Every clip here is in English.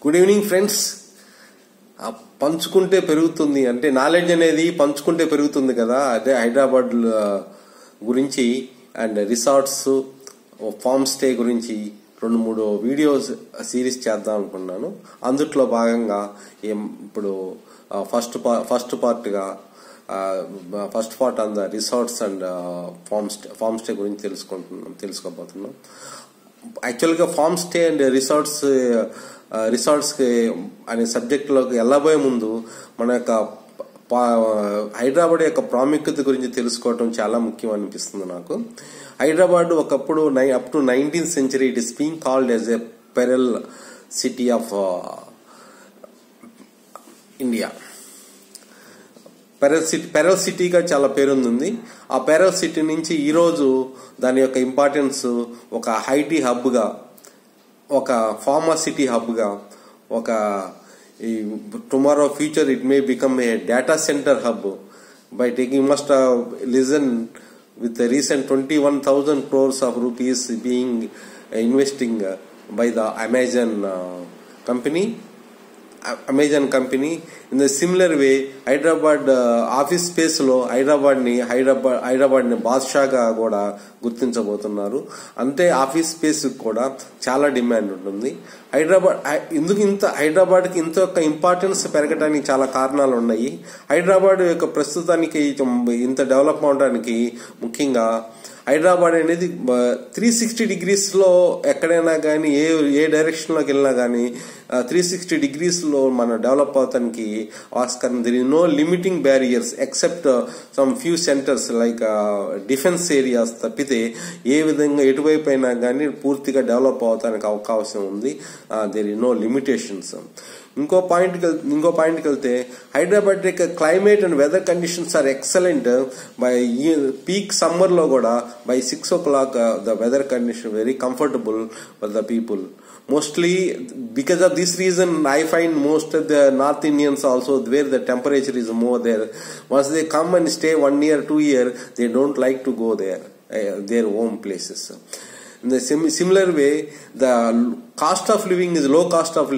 Good evening friends. పంచుకుంటే పెరుగుతుంది అంటే నాలెడ్జ్ అనేది పంచుకుంటే పెరుగుతుంది కదా. అదే హైదరాబాద్ గురించి అండ్ రిసార్ట్స్, ఫార్మ్ స్టే గురించి 2-3 వీడియోస్ సిరీస్ చేద్దాం అనుకున్నాను. అందుట్లో భాగంగా ఇప్పుడు first part on the resorts and farm stay గురించి తెలుసుకోబోతున్నాం. యాక్చువల్గా ఫార్మ్ స్టే అండ్ రిసార్ట్స్ అనే సబ్జెక్టులోకి వెళ్ళబోయే ముందు మన యొక్క హైదరాబాద్ యొక్క ప్రాముఖ్యత గురించి తెలుసుకోవడం చాలా ముఖ్యం అనిపిస్తుంది నాకు. హైదరాబాద్ ఒకప్పుడు up to 19th century it is being called as a pearl city of India. Pearl సిటీగా చాలా పేరుంది. ఆ పెరల్ సిటీ నుంచి ఈరోజు దాని యొక్క ఇంపార్టెన్స్ ఒక ఐటీ హబ్గా, ఒక ఫార్మాసిటీ హబ్గా, ఒక tomorrow future it may become a data centre hub by taking must listen with the recent 21,000 crores of rupees being investing by the Amazon company. In the similar way, Hyderabad office space lo Hyderabad ni బాద్షాగా కూడా గుర్తించబోతున్నారు. అంటే office space కూడా చాలా demand ఉంటుంది. హైదరాబాద్కి ఇంత యొక్క importance పెరగడానికి చాలా కారణాలు ఉన్నాయి. హైదరాబాద్ యొక్క ప్రస్తుతానికి ఇంత డెవలప్ అవడానికి ముఖ్యంగా హైదరాబాద్ అనేది 360 degrees లో ఎక్కడైనా కానీ ఏ డైరెక్షన్ లోకి వెళ్ళినా కానీ 360 degrees లో మన డెవలప్ అవడానికి ఆస్కారం. There is no limiting barriers except some few centres like defence areas తప్పితే ఏ విధంగా ఎటువైపు అయినా కానీ పూర్తిగా డెవలప్ అవడానికి అవకాశం ఉంది. There is no limitations. ఇంకో పాయింట్కి వెళ్తే హైదరాబాద్ యొక్క climate and weather conditions are excellent. By peak summer లో కూడా by 6 o'clock the weather condition very comfortable for the people. Mostly because of this reason I find most of the North Indians also where the temperature is more there. Once they come and stay 1 year 2 year they don't like to go there, their home places. In the similar way, the cost of living is low cost of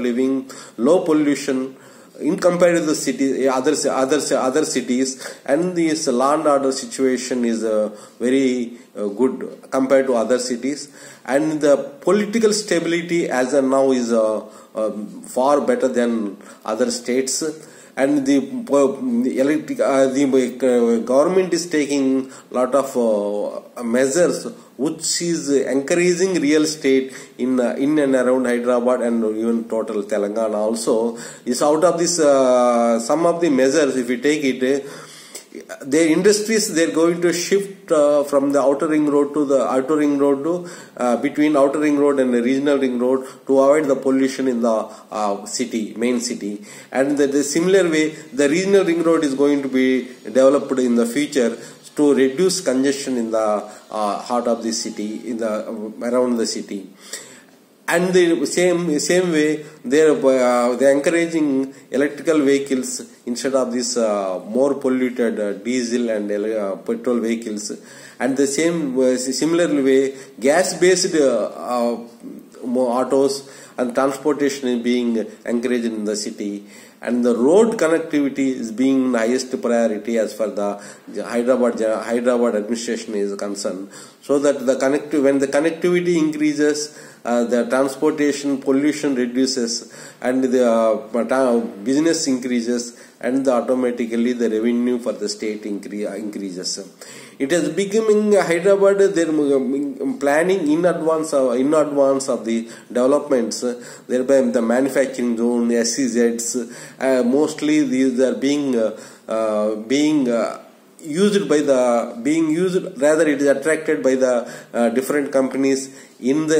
living, low pollution in compared to the city, other cities, and this law and order situation is very good compared to other cities, and the political stability as of now is far better than other states. And the government is taking lot of measures which is encouraging real estate in and around Hyderabad and even total Telangana also. Is out of this some of the measures, if you take it, their industries they're going to shift from the outer ring road to between outer ring road and the regional ring road to avoid the pollution in the main city. And the similar way the regional ring road is going to be developed in the future to reduce congestion in the heart of the city, around the city. And the same way they're encouraging electrical vehicles instead of this more polluted diesel and petrol vehicles. And the similar way gas based autos and transportation is being encouraged in the city. And the road connectivity is being the highest priority as far the Hyderabad administration is concerned, so that when the connectivity increases, the transportation pollution reduces and the business increases, and automatically the revenue for the state increases. It is becoming Hyderabad, they're planning in advance of the developments, thereby the manufacturing zone, SEZs, mostly these are being used rather it is attracted by the different companies from the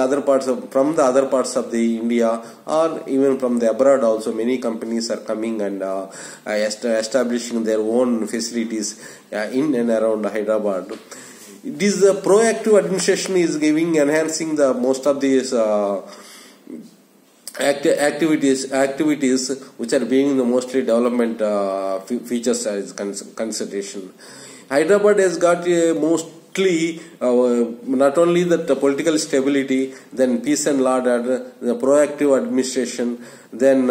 other parts of the India, or even from the abroad also. Many companies are coming and establishing their own facilities in and around Hyderabad. It is a proactive administration is enhancing the most of these activities which are being the mostly development features as consideration. Hyderabad has got a not only that political stability, then peace and law order, the proactive administration, then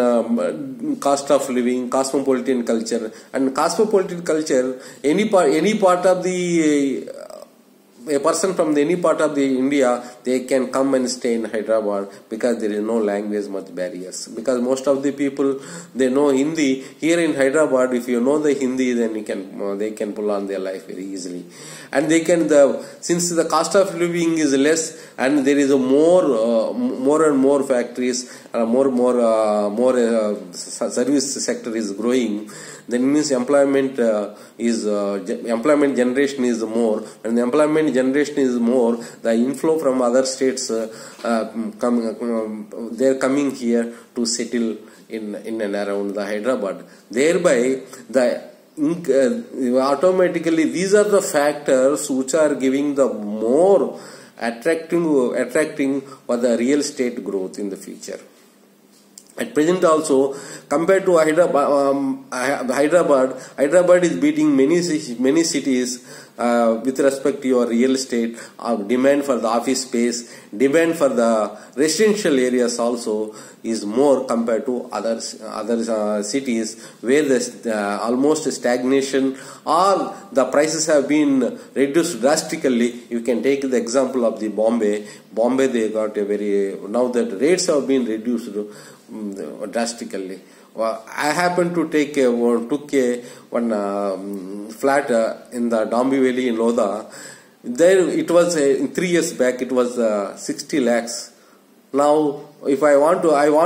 cost of living, cosmopolitan culture. And cosmopolitan culture, any part of the a person from any part of the India, they can come and stay in Hyderabad because there is no language much barriers. Because most of the people, they know Hindi. Here in Hyderabad, if you know the Hindi, then they can pull on their life very easily. And they can, since the cost of living is less and there is a more and more factories, more service sector is growing, then means employment generation is more. And the employment generation is more, the inflow from other states they are coming here to settle in and around the Hyderabad. Thereby automatically these are the factors which are giving the more attracting for the real estate growth in the future. At present also, compared to Hyderabad is beating many cities with respect to your real estate, demand for the office space, demand for the residential areas also is more compared to other cities where the almost stagnation or the prices have been reduced drastically. You can take the example of the Bombay. They got now that rates have been reduced drastically. I happened to took one flat in the Dombi Valley in Lodha. There it was 3 years back. It was 60 lakhs. Now, if I want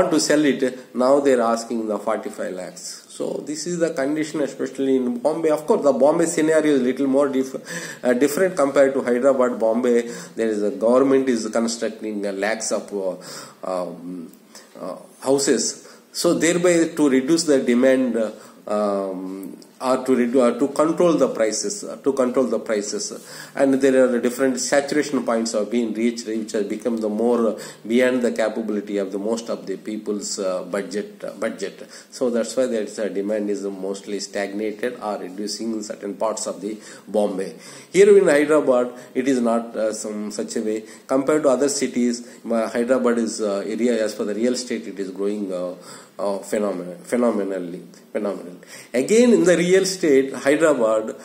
to sell it, now they are asking the 45 lakhs. So this is the condition, especially in Bombay. Of course, the Bombay scenario is little more different compared to Hyderabad. Bombay, there is a government is constructing lakhs of houses. So thereby to reduce the demand or to control the prices, and there are different saturation points are being reached, which has become the more beyond the capability of the most of the people's budget. So that's why there is a demand is mostly stagnated or reducing in certain parts of the Bombay. Here in Hyderabad, it is not such a way. Compared to other cities, Hyderabad is area as for the real estate, it is growing phenomenally. Again, in the real estate, Hyderabad,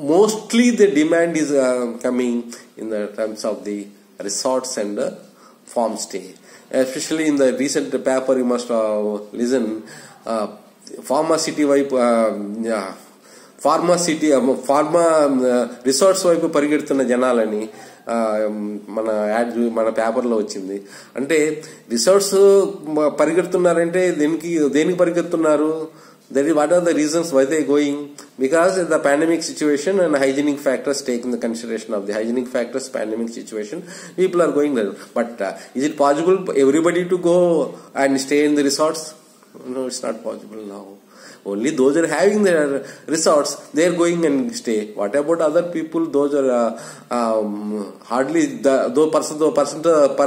mostly the demand is coming in the terms of the resorts and farm stay. Especially in the recent paper, you must listen, pharma resorts వైపు పరిగెడుతున్న జనాలని మన పేపర్లో వచ్చింది. అంటే resorts పరిగెడుతున్నారంటే దేనికి పరిగెడుతున్నారు? What are the reasons why they are going? Because the pandemic situation and hygienic factors, taking the consideration of the hygienic factors, pandemic situation, people are going there. But is it possible for everybody to go and stay in the resorts? No, it's not possible now. Only those are having their resorts, they are going and stay. What about other people? Those are hardly the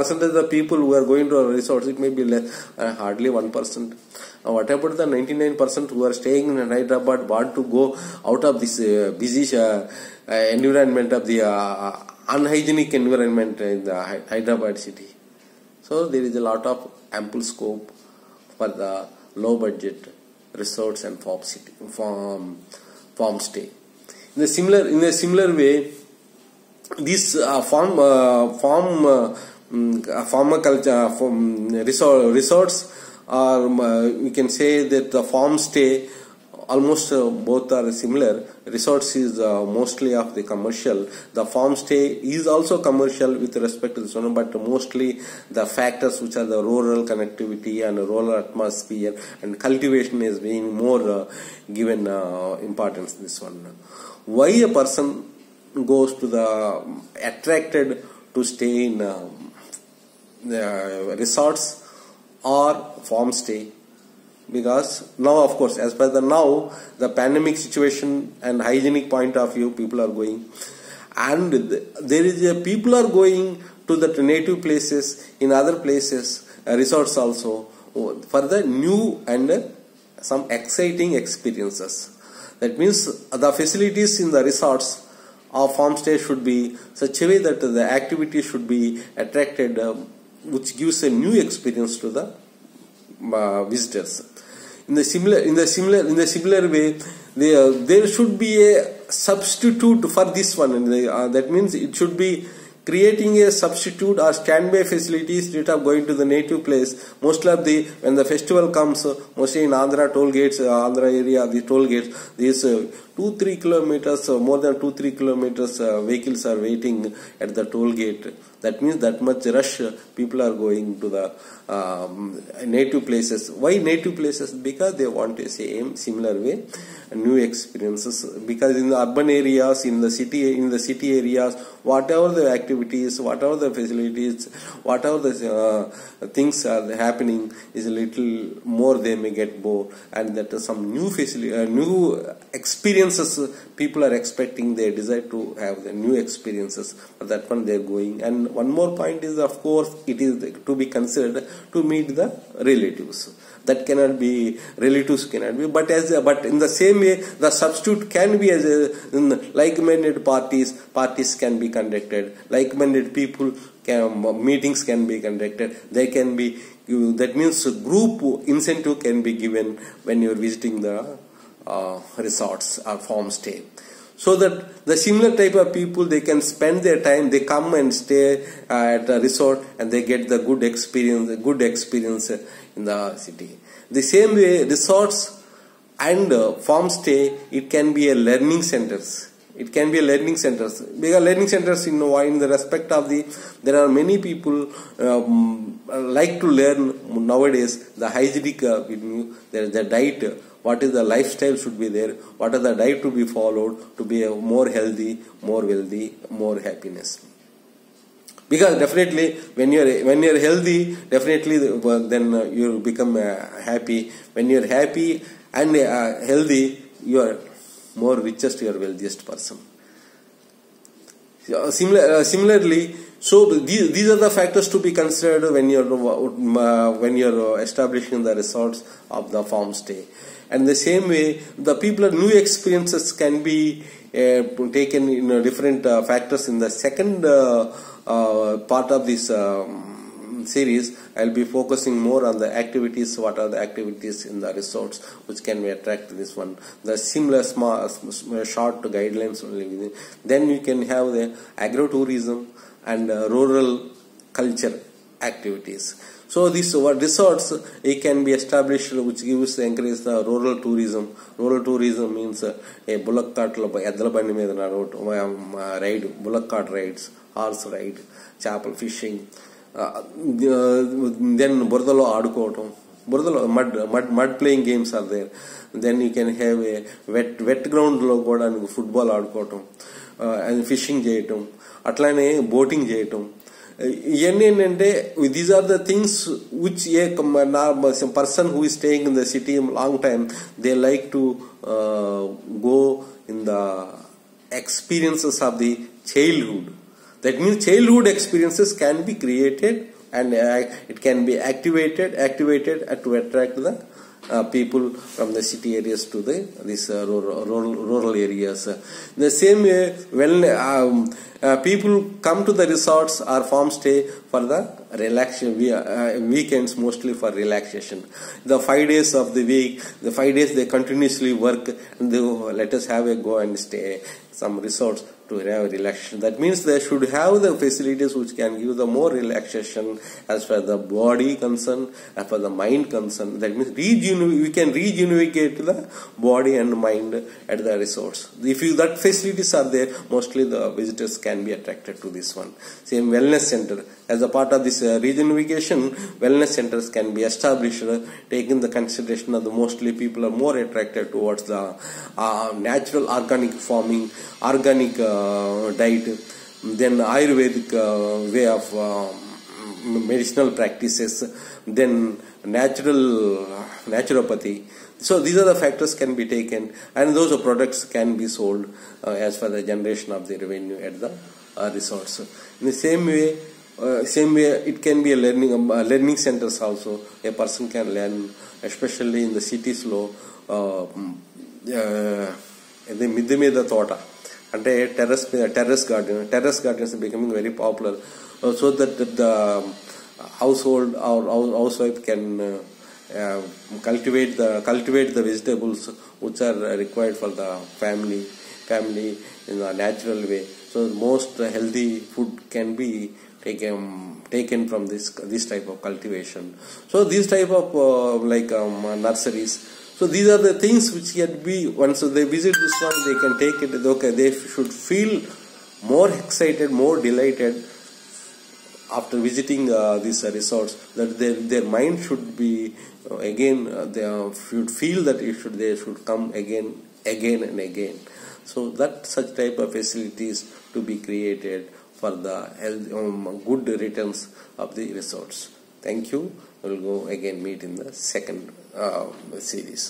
percentage of the people who are going to a resorts, it may be less, hardly 1%. What about the 99% who are staying in Hyderabad, want to go out of this busy environment of the unhygienic environment in the Hyderabad city? So there is a lot of ample scope for the low budget resorts and farm stay. In a similar way, these resorts are, we can say that the farm stay almost both are similar. Resorts is mostly of the commercial. The farm stay is also commercial with respect to this one, but mostly the factors which are the rural connectivity and rural atmosphere and cultivation is being more given importance in this one. Why a person goes to attracted to stay in the resorts or farm stay? Because now, of course, as per the pandemic situation and hygienic point of view, people are going, and there is people are going to the native places, in other places, resorts also, for the new and some exciting experiences. That means the facilities in the resorts of farm stay should be such a way that the activity should be attracted, which gives a new experience to the visitors. In the similar way, there should be a substitute for this one. That means it should be creating a substitute or standby facilities instead of going to the native place. Mostly when the festival comes, mostly in Andhra toll gates, Andhra area, the toll gates, these 2-3 kilometers, more than 2-3 kilometers, vehicles are waiting at the toll gate. That means that much rush people are going to the native places. Why native places? Because they want a similar way, new experiences. Because in the urban areas, in the city areas, whatever the activities, whatever the facilities, whatever the things are happening is a little more, they may get bored, and that some new new experiences people are expecting. They desire to have the new experiences. For that one they are going. And one more point is, of course, it is to be considered to meet the relatives. That cannot be, relatives cannot be, but in the same way, the substitute can be as like-minded parties can be conducted, like-minded people meetings can be conducted. They can be, that means group incentive can be given when you are visiting the resorts or farm stay. So that the similar type of people, they can spend their time, they come and stay at a resort and they get the good experience in the city. The same way, resorts and farm stay, it can be a learning centers. It can be a learning centers. Because learning centers, in the respect of there are many people like to learn nowadays the hygienic, the diet. What is the lifestyle should be there? What are the diet to be followed to be a more healthy, more wealthy, more happiness? Because definitely when you are healthy, definitely then you become happy. When you are happy and healthy, you are more richest, you are wealthiest person. Similarly, so these are the factors to be considered when you are establishing the resorts of the farm stay. And the same way, the people, new experiences can be taken in different factors. In the second part of this series, I will be focusing more on the activities. What are the activities in the resorts which can be attract this one? The similar short guidelines only. Then you can have the agro-tourism and rural culture activities. So these resorts, it can be established which gives encourage the rural tourism. Rural tourism means a bullock cart ride, bullock cart rides, horse ride, chapel fishing. Then Burdalo Adukotum, Burdalo mud playing games are there. Then you can have a wet ground logo and football adukotum, and fishing cheyatum, atlane boating cheyatum. These are the things which a person who is staying in the city a long time, they like to go in the experiences of the childhood. That means childhood experiences can be created and it can be activated to attract the people from the city areas to these rural areas. The same way, when people come to the resorts or farm stay for the relaxation, weekends mostly for relaxation. The 5 days of the week, the 5 days they continuously work and they let us have a go and stay some resorts to have relaxation. That means they should have the facilities which can give the more relaxation as far as the body concerned, as far as the mind concerned. That means we can rejuvenate the body and mind at the resorts. If that facilities are there, mostly the visitors can be attracted to this one. Same wellness center. As a part of this rejuvenation, wellness centers can be established, taking the consideration of the mostly people are more attracted towards the natural organic farming, organic diet, then Ayurvedic way of medicinal practices, then naturopathy. So these are the factors can be taken, and those products can be sold as for the generation of the revenue at the resorts. In the same way, it can be a learning centers also. A person can learn, especially in the cities low. The Midimeda Thota. అంటే terrace gardens becoming very popular, so that the household or housewife can cultivate the vegetables which are required for the family in a natural way. So most healthy food can be taken from this type of cultivation. So these type of nurseries. So these are the things which can be, once they visit this one, they can take it. Okay, they should feel more excited, more delighted after visiting these resorts. That their mind should be again. They should feel that they should come again and again. So that such type of facilities to be created for the health, good returns of the resorts. Thank you. We'll go again meet in the second series.